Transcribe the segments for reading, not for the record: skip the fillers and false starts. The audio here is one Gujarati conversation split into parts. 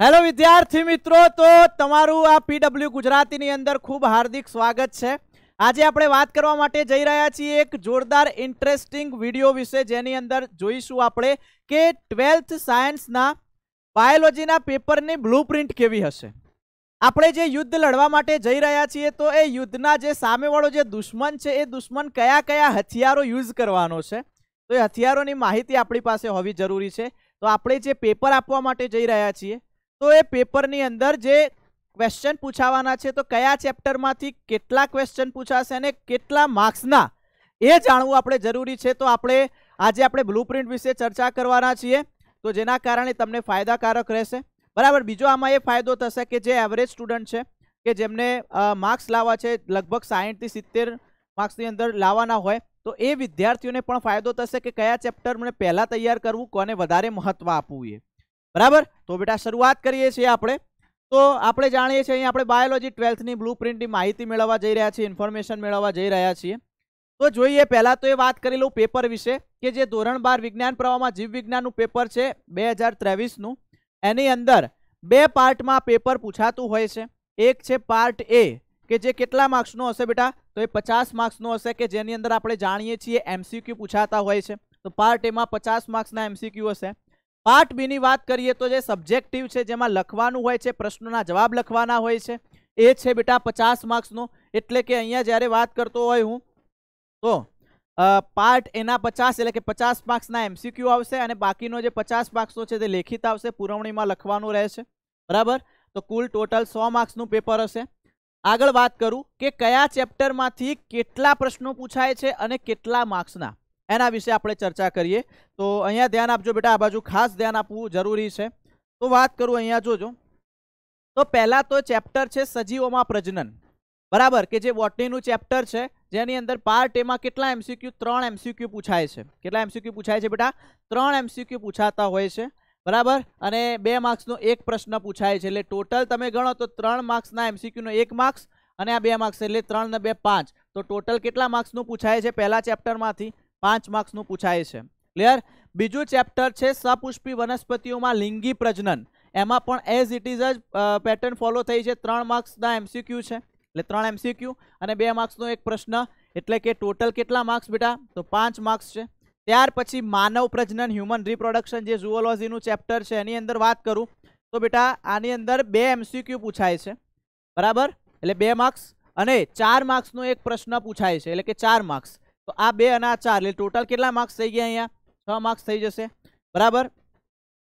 हेलो विद्यार्थी मित्रों, तो तमारू आ पीडब्ल्यू गुजराती नी अंदर खूब हार्दिक स्वागत है। आज आपणे वात करवा माटे जई रह्या छीए एक जोरदार इंटरेस्टिंग विडियो विषे, जेनी अंदर जोईशुं आपणे के 12th सायन्स ना बायोलॉजी ना पेपर नी ब्लूप्रिंट केवी हशे। આપણે જે યુદ્ધ લડવા માટે જઈ રહ્યા છીએ તો એ યુદ્ધના જે સામેવાળો જે દુશ્મન છે એ દુશ્મન કયા કયા હથિયારો યુઝ કરવાનો છે, તો એ હથિયારોની માહિતી આપણી પાસે હોવી જરૂરી છે। તો આપણે જે પેપર આપવા માટે જઈ રહ્યા છીએ તો એ પેપરની અંદર જે ક્વેશ્ચન પૂછાવાના છે તો કયા ચેપ્ટરમાંથી કેટલા ક્વેશ્ચન પૂછાશે અને કેટલા માર્ક્સના એ જાણવું આપણે જરૂરી છે। તો આપણે આજે આપણે બ્લુપ્રિન્ટ વિશે ચર્ચા કરવાના છીએ, તો જેના કારણે તમને ફાયદાકારક રહેશે। बराबर। बीजो आमां ए फायदो थशे के जे एवरेज स्टूडंट छे के जेमने मार्क्स लावा छे लगभग 60 થી 70 मार्क्स ની અંદર लावाना होय तो ए विद्यार्थीओने पण फायदो थशे के कया चेप्टर ने पहला तैयार करवू, कोने वधारे महत्व आपवू ए। बराबर। तो बेटा शुरुआत करीए छीए आपणे। तो आपणे जाणीए छीए आपणे बायोलॉजी 12th नी ब्लूप्रिंट नी माहिती मेळववा जई रह्या छीए, इन्फॉर्मेशन मेळववा जई रह्या छीए। तो जोईए पहला तो ए वात करी लऊं पेपर विषे के जे धोरण 12 विज्ञान प्रवाहमां जीव विज्ञाननुं पेपर छे 2023 नुं। एनी अंदर बे पार्ट में पेपर पूछातुं होय छे। एक छे पार्ट ए के जे केटला मार्क्स नो हशे बेटा, तो ये 50 मार्क्स नो हशे के जेनी अंदर आपणे जाणीए छीए एमसीक्यू पूछाता होय छे। तो पार्ट ए में 50 मार्क्स ना एमसीक्यू हशे। पार्ट बी नी बात करिए तो जे सब्जेक्टिव छे जेमां लखवानुं होय छे, प्रश्नोना जवाब लखवाना होय छे, ए छे बेटा 50 मार्क्स नो। एटले के अहींया ज्यारे वात करतो होय हूँ तो पार्ट एना 50 એટલે કે 50 मार्क्स ना एमसीक्यू आवशे અને બાકીનો જે 50 मार्क्स નો છે તે લેખિત આવશે, પુરવણીમાં લખવાનું રહેશે। બરાબર। તો કુલ ટોટલ 100 मार्क्स નું પેપર હશે। આગળ વાત કરું કે કયા ચેપ્ટરમાંથી કેટલા પ્રશ્નો પૂછાય છે અને કેટલા માર્ક્સના, એના વિશે આપણે ચર્ચા કરીએ। તો અહીંયા ધ્યાન આપજો બેટા, આ બાજુ ખાસ ધ્યાન આપવું જરૂરી છે। તો વાત કરું અહીંયા જોજો। તો પહેલા તો ચેપ્ટર છે સજીવોમાં પ્રજનન। बराबर के जे बोटनी चेप्टर है जेनी अंदर पार्ट ए में केटला एमसीक्यू 3 एमसीक्यू पूछाय छे। केटला एमसीक्यू पूछाय छे बेटा? 3 एमसीक्यू पूछाता होय छे। बराबर। अने 2 मार्क्स नो एक प्रश्न पूछाय छे એટલે टोटल तमे गणो तो 3 मार्क्स ना एमसीक्यू नो 1 मार्क्स અને આ 2 मार्क्स એટલે 3 ને 2 5, तो टोटल केटला मार्क्स નું પૂછાય છે? પહેલા ચેપ્ટર માંથી 5 मार्क्स નું પૂછાય છે। ક્લિયર। બીજું ચેપ્ટર છે સપુષ્પી વનસ્પતિઓમાં લિંગી પ્રજનન। એમાં પણ એઝ ઇટ ઇઝ જ પેટર્ન ફોલો થઈ છે। 3 मार्क्स ના एमसीक्यू છે એટલે 3 एमसीक्यू અને 2 मार्क्स નો એક પ્રશ્ન, એટલે કે ટોટલ કેટલા માર્ક્સ બેટા? તો 5 मार्क्स છે। ત્યાર પછી માનવ પ્રજનન હ્યુમન રિપ્રોડક્શન જે ઝૂઓલોજી નું ચેપ્ટર છે એની અંદર વાત કરું તો બેટા આની અંદર 2 एमसीक्यू પૂછાય છે। બરાબર। એટલે 2 मार्क्स અને 4 मार्क्स નો એક પ્રશ્ન પૂછાય છે એટલે કે 4 मार्क्स। તો આ 2 અને આ 4 એટલે ટોટલ કેટલા માર્ક્સ થઈ ગયા? અહીંયા 6 मार्क्स થઈ जશે। बराबर।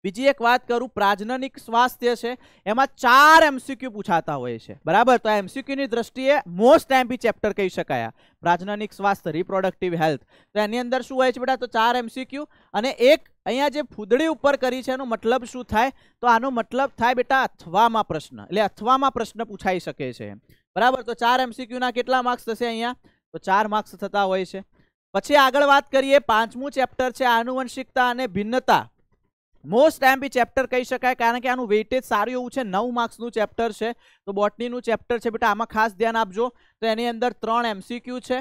बीजी एक बात करूं, प्राजननिक स्वास्थ्य है एमां 4 एमसीक्यू पूछाता होय छे। बराबर। तो एमसीक्यू नी दृष्टिए मोस्ट एमपी चेप्टर कही शकाय। प्राजननिक स्वास्थ्य रिप्रोडक्टिव हेल्थ, तो एनी अंदर शुं होय छे बेटा? तो 4 एमसीक्यू અને એક અહીંયા જે ફૂદડી ઉપર કરી છે એનો મતલબ શું થાય? તો આનો મતલબ થાય બેટા અથવામાં પ્રશ્ન, એટલે અથવામાં પ્રશ્ન પૂછાઈ શકે છે। બરાબર। તો 4 एमसीक्यू ના કેટલા માર્ક્સ થશે અહીંયા? તો 4 માર્ક્સ થતા હોય છે। પછી આગળ વાત કરીએ, પાંચમું ચેપ્ટર છે આનુવંશિકતા અને ભિન્નતા। मोस्ट एमपी चेप्टर कही शकाय कारण के आनु वेटेज सारू एवुं छे। 9 मार्क्स નું चेप्टर है। तो बॉटनी નું चेप्टर है बेटा, आमां खास ध्यान आपजो। तो एनी अंदर 3 एमसीक्यू है।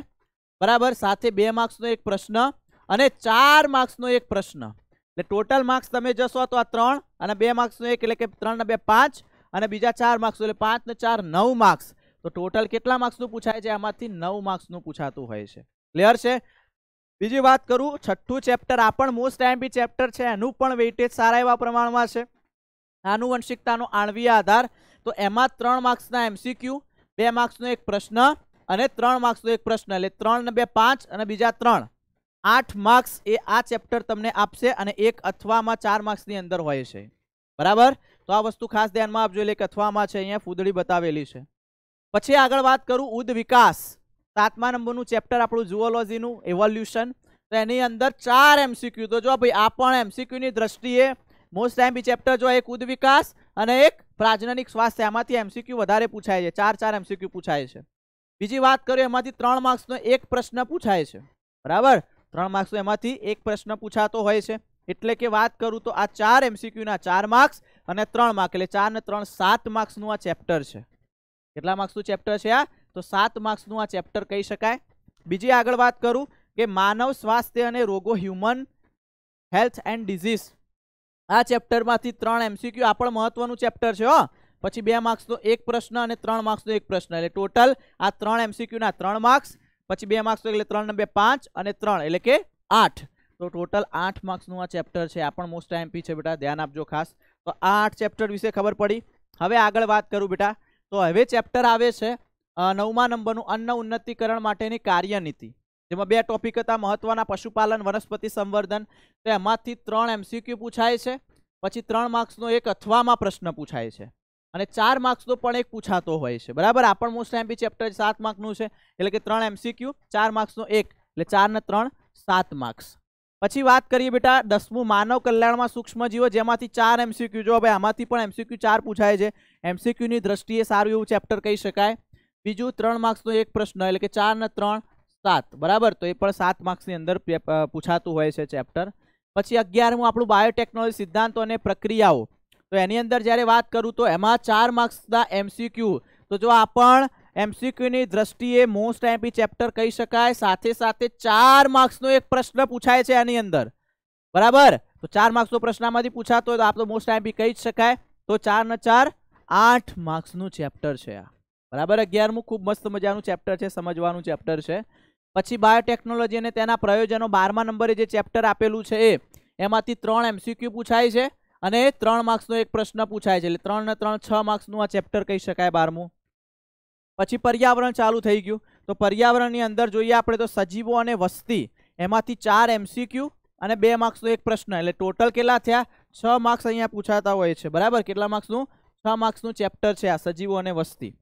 बराबर। साथे 2 मार्क्स નો એક પ્રશ્ન અને 4 मार्क्स નો એક પ્રશ્ન, એટલે टोटल मार्क्स તમે જશો તો આ 3 અને 2 मार्क्स નો એક એટલે કે 3 ને 2 5 અને બીજા 4 मार्क्स એટલે 5 ને 4 9 मार्क्स। तो टोटल કેટલા मार्क्स નું પૂછાય છે? આમાંથી 9 मार्क्स નું પૂછાતું હોય છે। ક્લિયર છે? बीजी बात करूं, छठू चेप्टर आ पण मोस्ट एमपी चेप्टर है, एनु पण वेटेज सारा एवा प्रमाणमां छे। आनुवंशिकतानो आणवीय आधार, तो एमां 3 मार्क्स ना एमसीक्यू, 2 मार्क्स नो एक प्रश्न અને 3 मार्क्स नो एक प्रश्न, એટલે 3 ને 2 5 અને બીજા 3 8 मार्क्स ए आ चेप्टर तमने आपशे અને એક અથવામાં 4 मार्क्स ની અંદર હોય છે। बराबर। तो आ वस्तु खास ध्यान में आपजो, એટલે કે અથવામાં છે, અહીંયા ફૂદડી બતાવેલી છે। પછી આગળ વાત કરું ઉદ વિકાસ, 7મા નંबरનું चेप्टर આપણું ઝૂઓલોજી નું એવોલ્યુશન। तो एनी अंदर 4 एमसीक्यू, तो जो भाई आ पण एमसीक्यू नी दृष्टिए मोस्ट एमपी चेप्टर जो एक उद विकास અને એક प्राजननिक स्वास्थ्य, एमांथी एमसीक्यू વધારે પૂછાય છે। 4 एमसीक्यू પૂછાય છે। બીજી વાત करूं, एमांथी 3 मार्क्स નો एक प्रश्न पूछाय છે। बराबर। 3 मार्क्स નો एमांथी एक प्रश्न पूछातो होय छे, એટલે કે વાત करूं तो आ 4 एमसीक्यू ना 4 मार्क्स અને 3 मार्क्स, એટલે 4 ને 3 7 मार्क्स નું આ चेप्टर છે। કેટલા मार्क्स નું चेप्टर છે આ? तो 7 मार्क्स નું આ चेप्टर કહી શકાય। બીજી આગળ વાત કરું કે માનવ સ્વાસ્થ્ય અને રોગો, હ્યુમન હેલ્થ એન્ડ ડિઝીઝ, આ ચેપ્ટરમાંથી 3 MCQ આ પણ મહત્વનું ચેપ્ટર છે હો. પછી 2 માર્ક્સનો એક પ્રશ્ન અને 3 માર્ક્સનો એક પ્રશ્ન, એટલે ટોટલ આ 3 MCQ ના 3 માર્ક્સ, પછી 2 માર્ક્સ એટલે 3 ને 2 5 અને 3 એટલે કે 8, તો ટોટલ 8 માર્ક્સનું આ ચેપ્ટર છે. આ પણ મોસ્ટ આઈએમપી છે બેટા, ધ્યાન આપજો ખાસ. તો આ 8 ચેપ્ટર વિશે ખબર પડી. હવે આગળ વાત કરું બેટા, તો હવે ચેપ્ટર આવે છે 9મા નંબરનું અન્ન ઉન્નતીકરણ માટેની કાર્યનીતિ, જેમાં 2 ટોપિક હતા મહત્વના, પશુપાલન વનસ્પતિ સંવર્ધન. તો એમાંથી 3 MCQ પૂછાય છે, પછી 3 માર્ક્સનો એક અથવામાં પ્રશ્ન પૂછાય છે, અને 4 માર્ક્સનો પણ એક પૂછાતો હોય છે. બરાબર, આ પણ મોસ્ટ આઈએમપી ચેપ્ટર 7 માર્કનું છે, એટલે કે 3 MCQ 4 માર્ક્સનો એક, એટલે 4 ને 3 7 માર્ક્સ. પછી વાત કરીએ બેટા 10મું માનવ કલ્યાણમાં સૂક્ષ્મજીવો, જેમાંથી 4 MCQ. જો ભાઈ આમાંથી પણ MCQ 4 પૂછાય છે. MCQ ની દ્રષ્ટિએ સારું એવું ચેપ્ટર કહી શકાય. બીજું 3 માર્ક્સનો એક પ્રશ્ન, એટલે કે 4 ને 3 7. બરાબર, તો એ પણ 7 માર્ક્સની અંદર પૂછાતું હોય છે ચેપ્ટર. પછી 11મું આપણું બાયોટેકનોલોજી સિદ્ધાંતો અને પ્રક્રિયાઓ, તો એની અંદર જ્યારે વાત કરું તો એમાં 4 માર્ક્સના MCQ. તો જો આ પણ MCQ ની દ્રષ્ટિએ મોસ્ટ આઈએમપી ચેપ્ટર કહી શકાય. સાથે સાથે 4 માર્ક્સનો એક પ્રશ્ન પૂછાય છે આની અંદર. બરાબર, તો 4 માર્ક્સનો પ્રશ્ન આમાંથી પૂછાતો હોય તો આપણે મોસ્ટ આઈએમપી કહી જ શકાય. તો 4 ને 4 8 માર્ક્સનું ચેપ્ટર છે આ. બરાબર, 11મું ખૂબ મસ્ત મજાનું ચેપ્ટર છે, સમજવાનું ચેપ્ટર છે. પછી બાયોટેકનોલોજી અને તેના પ્રયોજનો 12મા નંબરે જે ચેપ્ટર આપેલું છે એમાંથી 3 MCQ પૂછાય છે અને 3 માર્ક્સનો એક પ્રશ્ન પૂછાય છે, એટલે 3 ને 3 6 માર્ક્સનું આ ચેપ્ટર કહી શકાય 12મું. પછી પર્યાવરણ ચાલુ થઈ ગયું, તો પર્યાવરણની અંદર જોઈએ આપણે તો સજીવો અને વસ્તી, એમાંથી 4 MCQ અને 2 માર્ક્સનો એક પ્રશ્ન, એટલે ટોટલ કેટલા થયા 6 માર્ક્સ અહીંયા પૂછાતા હોય છે. બરાબર, કેટલા માર્ક્સનું 6 માર્ક્સનું ચેપ્ટર છે આ સજીવો અને વસ્તી.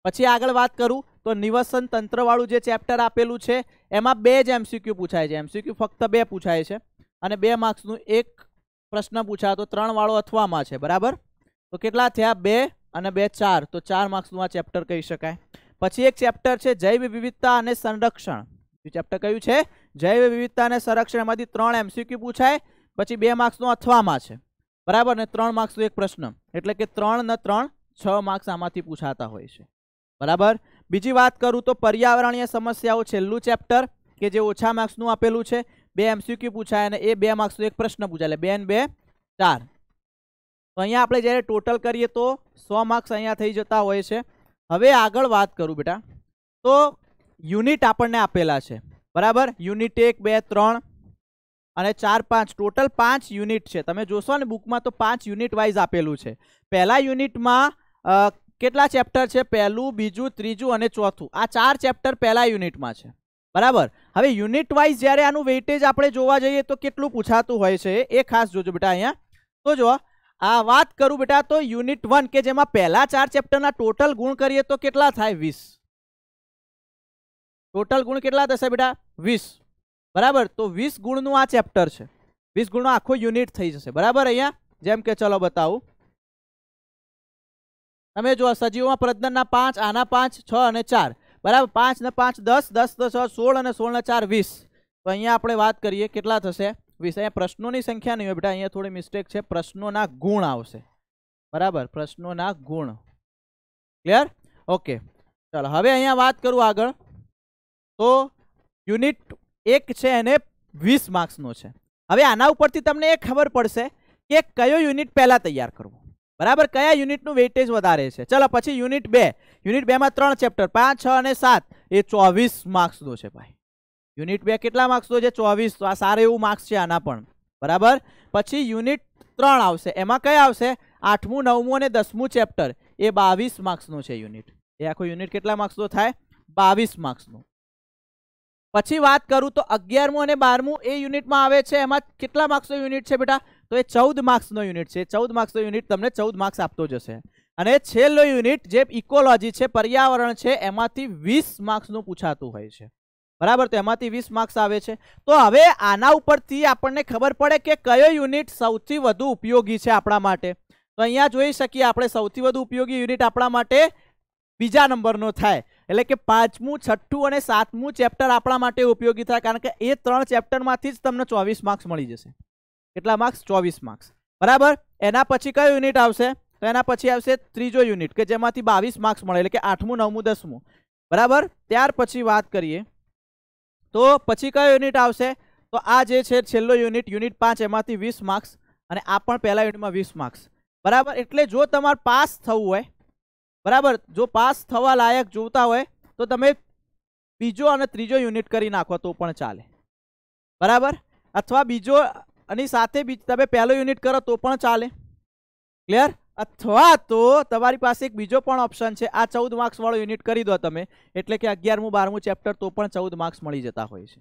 પછી આગળ વાત કરું તો નિવસન તંત્રવાળું જે ચેપ્ટર આપેલું છે એમાં 2 જ MCQ પૂછાય છે. MCQ ફક્ત 2 પૂછાય છે અને 2 માર્ક્સનું એક પ્રશ્ન પૂછાતો 3 વાળો અથવામાં છે. બરાબર, તો કેટલા થયા 2 અને 2 4, તો 4 માર્ક્સનું આ ચેપ્ટર કહી શકાય. પછી એક ચેપ્ટર છે જૈવ વિવિધતા અને સંરક્ષણ. ચેપ્ટર કયું છે? જૈવ વિવિધતા અને સંરક્ષણ. એમાંથી 3 MCQ પૂછાય, પછી 2 માર્ક્સનો અથવામાં છે. બરાબર, ને 3 માર્ક્સનો એક પ્રશ્ન, એટલે કે 3 ને 3 6 માર્ક્સ આમાંથી પૂછાતા હોય છે. બરાબર, બીજી વાત કરું તો પર્યાવરણીય સમસ્યાઓ છેલ્લું ચેપ્ટર કે જે ઓછા માર્ક્સનું આપેલું છે. 2 MCQ પૂછાય અને એ 2 માર્ક્સનો એક પ્રશ્ન પૂછાય, એટલે 2 ને 2 4. તો અહીંયા આપણે જ્યારે ટોટલ કરીએ તો 100 માર્ક્સ અહીંયા થઈ જતા હોય છે. હવે આગળ વાત કરું બેટા, તો યુનિટ આપણને આપેલા છે. બરાબર, યુનિટ 1 2 3 અને 4 5, ટોટલ 5 યુનિટ છે. તમે જોશો ને બુકમાં તો 5 યુનિટ વાઇઝ આપેલું છે. પહેલા યુનિટમાં કેટલા ચેપ્ટર છે? પહેલું, બીજું, ત્રીજું અને ચોથું. આ 4 ચેપ્ટર પહેલા યુનિટમાં છે. બરાબર, હવે યુનિટ વાઇઝ જ્યારે આનું વેઇટેજ આપણે જોવા જઈએ તો કેટલું પૂછાતું હોય છે એ ખાસ જોજો બેટા અહીંયા. તો જો આ વાત કરું બેટા, તો યુનિટ 1 કે જેમાં પહેલા 4 ચેપ્ટરના ટોટલ ગુણ કરીએ તો કેટલા થાય? 20. ટોટલ ગુણ કેટલા થશે બેટા? 20. બરાબર, તો 20 ગુણનું આ ચેપ્ટર છે. 20 ગુણનો આખો યુનિટ થઈ જશે. બરાબર, અહીંયા જેમ કે ચલો બતાવું, તમે જો સજીવોમાં પ્રજનનના 5, આના 5 6 અને 4. બરાબર, 5 ને 5 10, 10 ને 6 16 અને 16 ને 4 20. તો અહીંયા આપણે વાત કરીએ કેટલા થશે? 20. અહીંયા પ્રશ્નોની સંખ્યા નહીં હોય બેટા, અહીંયા થોડી મિસ્ટેક છે, પ્રશ્નોના ગુણ આવશે. બરાબર, પ્રશ્નોના ગુણ. ક્લિયર? ઓકે, ચાલો હવે અહીંયા વાત કરું આગળ, તો યુનિટ 1 છે એને 20 માર્ક્સનો છે. હવે આના ઉપરથી તમને એ ખબર પડશે કે કયો યુનિટ પહેલા તૈયાર કરવો. બરાબર, કયા યુનિટનું વેઇટેજ વધારે છે. ચલો પછી યુનિટ 2. યુનિટ 2 માં 3 ચેપ્ટર 5 6 અને 7, એ 24 માર્ક્સનો છે ભાઈ. યુનિટ 2 કેટલા માર્ક્સનો છે? 24. તો આ સારું એવું માર્ક્સ છે આના પણ. બરાબર, પછી યુનિટ 3 આવશે, એમાં કયા આવશે? 8મું 9મું અને 10મું ચેપ્ટર, એ 22 માર્ક્સનો છે યુનિટ. એ આખો યુનિટ કેટલા માર્ક્સનો થાય? 22 માર્ક્સનો. પછી વાત કરું તો 11મું અને 12મું એ યુનિટમાં આવે છે. એમાં કેટલા માર્ક્સનો યુનિટ છે બેટા? તો એ 14 માર્ક્સનો યુનિટ છે. 14 માર્ક્સનો યુનિટ તમને 14 માર્ક્સ આપતો જશે. અને છેલ્લો યુનિટ જે ઇકોલોજી છે, પર્યાવરણ છે, એમાંથી 20 માર્ક્સનું પૂછાતું હોય છે. બરાબર, તો એમાંથી 20 માર્ક્સ આવે છે. તો હવે આના ઉપરથી આપણને ખબર પડે કે કયો યુનિટ સૌથી વધુ ઉપયોગી છે આપણા માટે. તો અહીંયા જોઈ શકીએ આપણે સૌથી વધુ ઉપયોગી યુનિટ આપણા માટે બીજા નંબરનો થાય, એટલે કે 5મું 6ઠું અને 7મું ચેપ્ટર આપણા માટે ઉપયોગી થાય, કારણ કે એ 3 ચેપ્ટરમાંથી જ તમને 24 માર્ક્સ મળી જશે. કેટલા માર્ક્સ? 24 માર્ક્સ. બરાબર, એના પછી કયો યુનિટ આવશે? તો એના પછી આવશે ત્રીજો યુનિટ કે જેમાંથી 22 માર્ક્સ મળે, એટલે કે 8મું 9મું 10મું. બરાબર, ત્યાર પછી વાત કરીએ તો પછી કયો યુનિટ આવશે? તો આ જે છે છેલ્લો યુનિટ, યુનિટ 5, એમાંથી 20 માર્ક્સ. અને આ પણ પહેલા યુનિટમાં 20 માર્ક્સ, બરાબર. એટલે જો તમારે પાસ થવું હોય, બરાબર, જો પાસ થવા લાયક જોતા હોય તો તમે બીજો અને ત્રીજો યુનિટ કરી નાખો તો પણ ચાલે, બરાબર. અથવા બીજો અને સાથે તમે પહેલો યુનિટ કરો તો પણ ચાલે, ક્લિયર. અથવા તો તમારી પાસે એક બીજો પણ ઓપ્શન છે, આ 14 માર્ક્સ વાળો યુનિટ કરી દો તમે, એટલે કે 11મું 12મું ચેપ્ટર તો પણ 14 માર્ક્સ મળી જતા હોય છે,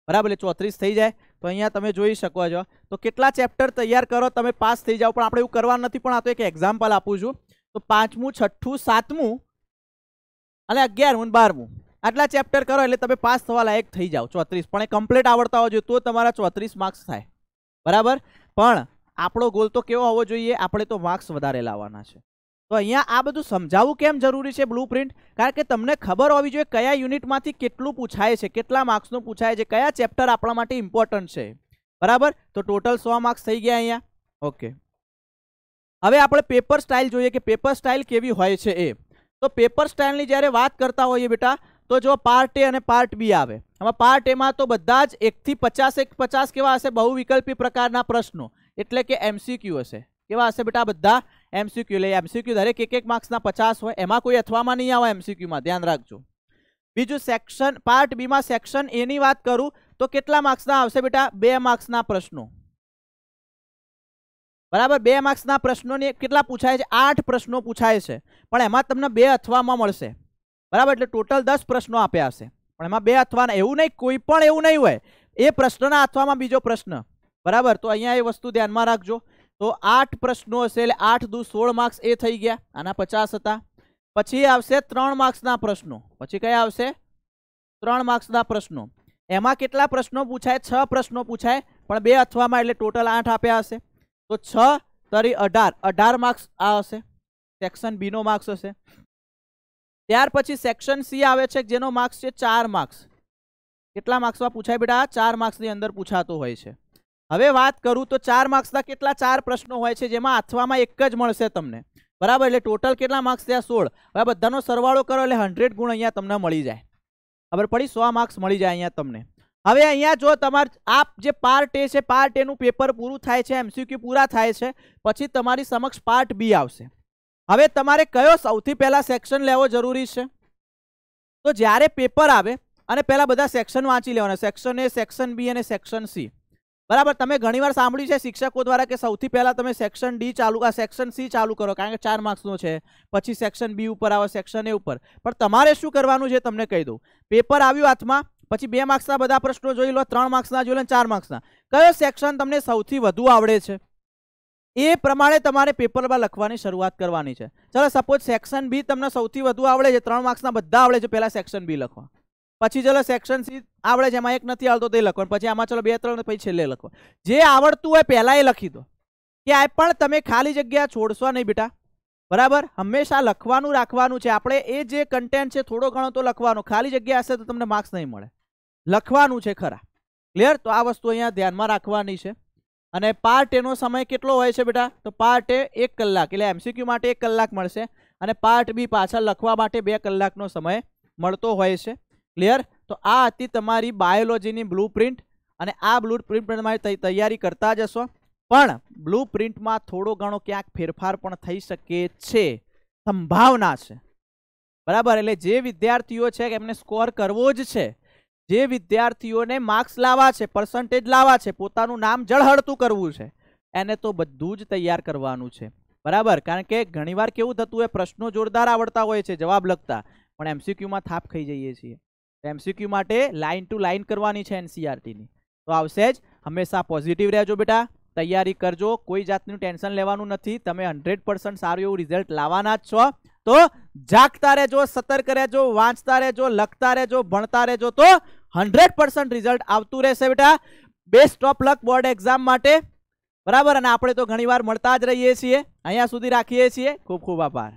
બરાબર. એટલે 34 થઈ જાય. તો અહીંયા તમે જોઈ શકો છો તો કેટલા ચેપ્ટર તૈયાર કરો તમે પાસ થઈ જાઓ. પણ આપણે એવું કરવાનું નથી, પણ આ તો એક એક્ઝામ્પલ આપું છું. તો 5મું 6ઠું 7મું અને 11મું 12મું આટલા ચેપ્ટર કરો એટલે તમે પાસ થવા લાયક થઈ જાઓ. 34 પણ એ કમ્પ્લીટ આવડતા હોવા જોઈએ તો તમારા 34 માર્ક્સ થાય, બરાબર. પણ આપણો ગોલ તો કેવો હોવો જોઈએ, આપણે તો માર્ક્સ વધારે લાવવાના છે. તો અહીંયા આ બધું સમજાવવું કેમ જરૂરી છે બ્લુ પ્રિન્ટ, કારણ કે તમને ખબર હોવી જોઈએ કયા યુનિટમાંથી કેટલું પૂછાય છે, કેટલા માર્ક્સનું પૂછાય છે, કયા ચેપ્ટર આપણા માટે ઇમ્પોર્ટન્ટ છે, બરાબર. તો ટોટલ 100 માર્ક્સ થઈ ગયા અહીંયા. ઓકે, હવે આપણે પેપર સ્ટાઇલ જોઈએ કે પેપર સ્ટાઇલ કેવી હોય છે એ. તો પેપર સ્ટાઇલની જ્યારે વાત કરતા હોઈએ બેટા, તો જો પાર્ટ એ અને પાર્ટ બી આવે. આમાં પાર્ટ એમાં તો બધા જ 1 થી 50 કેવા હશે, બહુવિકલ્પી પ્રકારના પ્રશ્નો, એટલે કે MCQ હશે. કેવા હશે બેટા? બધા MCQ. એટલે MCQ દરેક 1 માર્ક્સના 50 હોય, એમાં કોઈ અથવામાં નહીં આવે MCQ માં, ધ્યાન રાખજો. બીજું સેક્શન પાર્ટ બી માં સેક્શન એ ની વાત કરું તો કેટલા માર્ક્સના આવશે બેટા? 2 માર્ક્સના પ્રશ્નો, બરાબર. 2 માર્ક્સના પ્રશ્નોની કેટલા પૂછાય છે? 8 પ્રશ્નો પૂછાય છે, પણ એમાં તમને 2 અથવામાં મળશે, બરાબર. એટલે ટોટલ 10 પ્રશ્નો આપ્યા હશે, પણ એમાં 2 અથવાના. એવું નહીં, કોઈ પણ એવું નહીં હોય એ પ્રશ્નના અથવામાં બીજો પ્રશ્ન, બરાબર. તો અહીંયા એ વસ્તુ ધ્યાનમાં રાખજો. તો 8 પ્રશ્નો હશે એટલે 8 દુ 16 માર્ક્સ એ થઈ ગયા, આના 50 હતા. પછી આવશે 3 માર્ક્સના પ્રશ્નો. પછી કયા આવશે? 3 માર્ક્સના પ્રશ્નો. એમાં કેટલા પ્રશ્નો પૂછાય? 6 પ્રશ્નો પૂછાય, પણ 2 અથવામાં એટલે ટોટલ 8 આપ્યા હશે. તો 6 તરી 18 માર્ક્સ આ હશે, સેક્શન બી નો માર્ક્સ હશે. ત્યાર પછી સેક્શન સી આવે છે, જેનો માર્ક્સ છે 4 માર્ક્સ. કેટલા માર્ક્સમાં પૂછાય બેટા? 4 માર્ક્સની અંદર પૂછાતો હોય છે. હવે વાત કરું તો 4 માર્ક્સના કેટલા 4 પ્રશ્નો હોય છે, જેમાં અથવામાં એક જ મળશે તમને, બરાબર. એટલે ટોટલ કેટલા માર્ક્સ થયા? 16. હવે બધાનો સરવાળો કરો એટલે 100 ગુણ અહીંયા તમને મળી જાય, ખબર પડી? 100 માર્ક્સ મળી જાય અહીંયા તમને. હવે અહીંયા જો તમારે આ જે પાર્ટ એ છે, પાર્ટ એ નું પેપર પૂરું થાય છે, MCQ પૂરા થાય છે, પછી તમારી સમક્ષ પાર્ટ બી આવશે. હવે તમારે કયો સૌથી પહેલા સેક્શન લેવો જરૂરી છે? તો જ્યારે પેપર આવે અને પહેલા બધા સેક્શન વાંચી લેવાના, સેક્શન એ, સેક્શન બી અને સેક્શન સી, બરાબર. તમે ઘણીવાર સાંભળ્યું છે શિક્ષકો દ્વારા કે સૌથી પહેલા તમે સેક્શન ડી ચાલુ, સેક્શન સી ચાલુ કરો, કારણ કે 4 માર્ક્સનો છે. પછી સેક્શન બી ઉપર આવે, સેક્શન એ ઉપર. પણ તમારે શું કરવાનું છે તમને કહી દઉં. પેપર આવ્યું હાથમાં, પછી 2 માર્ક્સના બધા પ્રશ્નો જોઈ લો, 3 માર્ક્સના જોઈ લો, 4 માર્ક્સના. કયો સેક્શન તમને સૌથી વધુ આવડે છે એ પ્રમાણે તમારે પેપરમાં લખવાની શરૂઆત કરવાની છે. ચલો સપોઝ સેક્શન બી તમને સૌથી વધુ આવડે છે, 3 માર્ક્સના બધા આવડે છે, પહેલા સેક્શન બી લખવા. પછી ચલો સેક્શન સી આવડે છે, એમાં એક નથી આવડતો તે લખવાનું. પછી આમાં ચલો 2 3 પછી છેલ્લે લખો. જે આવડતું હોય પહેલા એ લખી દો. ક્યાંય પણ તમે ખાલી જગ્યા છોડશો નહીં બેટા, બરાબર. હંમેશા લખવાનું રાખવાનું છે. આપણે એ જે કન્ટેન્ટ છે થોડો ઘણો તો લખવાનો, ખાલી જગ્યા હશે તો તમને માર્ક્સ નહીં મળે. લખવાનું છે ખરા, ક્લિયર. તો આ વસ્તુ અહીંયા ધ્યાનમાં રાખવાની છે. અને પાર્ટ એનો સમય કેટલો હોય છે બેટા? તો પાર્ટ એ 1 કલાક, એટલે MCQ માટે 1 કલાક મળશે, અને પાર્ટ બી પાછળ લખવા માટે 2 કલાકનો સમય મળતો હોય છે, ક્લિયર. તો આ હતી તમારી બાયોલોજીની બ્લુ પ્રિન્ટ. અને આ બ્લુ પ્રિન્ટ તમારી તૈયારી કરતા જશો, પણ બ્લુ પ્રિન્ટમાં થોડો ઘણો ક્યાંક ફેરફાર પણ થઈ શકે છે, સંભાવના છે, બરાબર. એટલે જે વિદ્યાર્થીઓ છે એમને સ્કોર કરવો જ છે, જે વિદ્યાર્થીઓને માર્ક્સ લાવવા છે, પર્સન્ટેજ લાવવા છે, પોતાનું નામ ઝળહળતું કરવું છે, એને તો બધું જ તૈયાર કરવાનું છે, બરાબર. કારણ કે ઘણીવાર કેવું થતું હોય, પ્રશ્નો જોરદાર આવડતા હોય છે જવાબ લખતા, પણ MCQમાં થાપ ખાઈ જઈએ છીએ. MCQ માટે લાઈન ટુ લાઈન કરવાની છે NCERTની, તો આવશે જ. હંમેશા પોઝિટિવ રહેજો બેટા, તૈયારી કરજો, કોઈ જાતનું ટેન્શન લેવાનું નથી. તમે 100% સારું એવું રિઝલ્ટ લાવવાના જ છો. તો જાગતા રહેજો, સતર્ક રહેજો, વાંચતા રહેજો, લખતા રહેજો, ભણતા રહેજો, તો 100% રિઝલ્ટ આવતું રહેશે બેટા. Best of luck board exam માટે, બરાબર. અને આપણે તો ઘણીવાર મળતા જ રહીએ છીએ. અહીંયા સુધી રાખીએ છીએ. ખૂબ ખૂબ આભાર.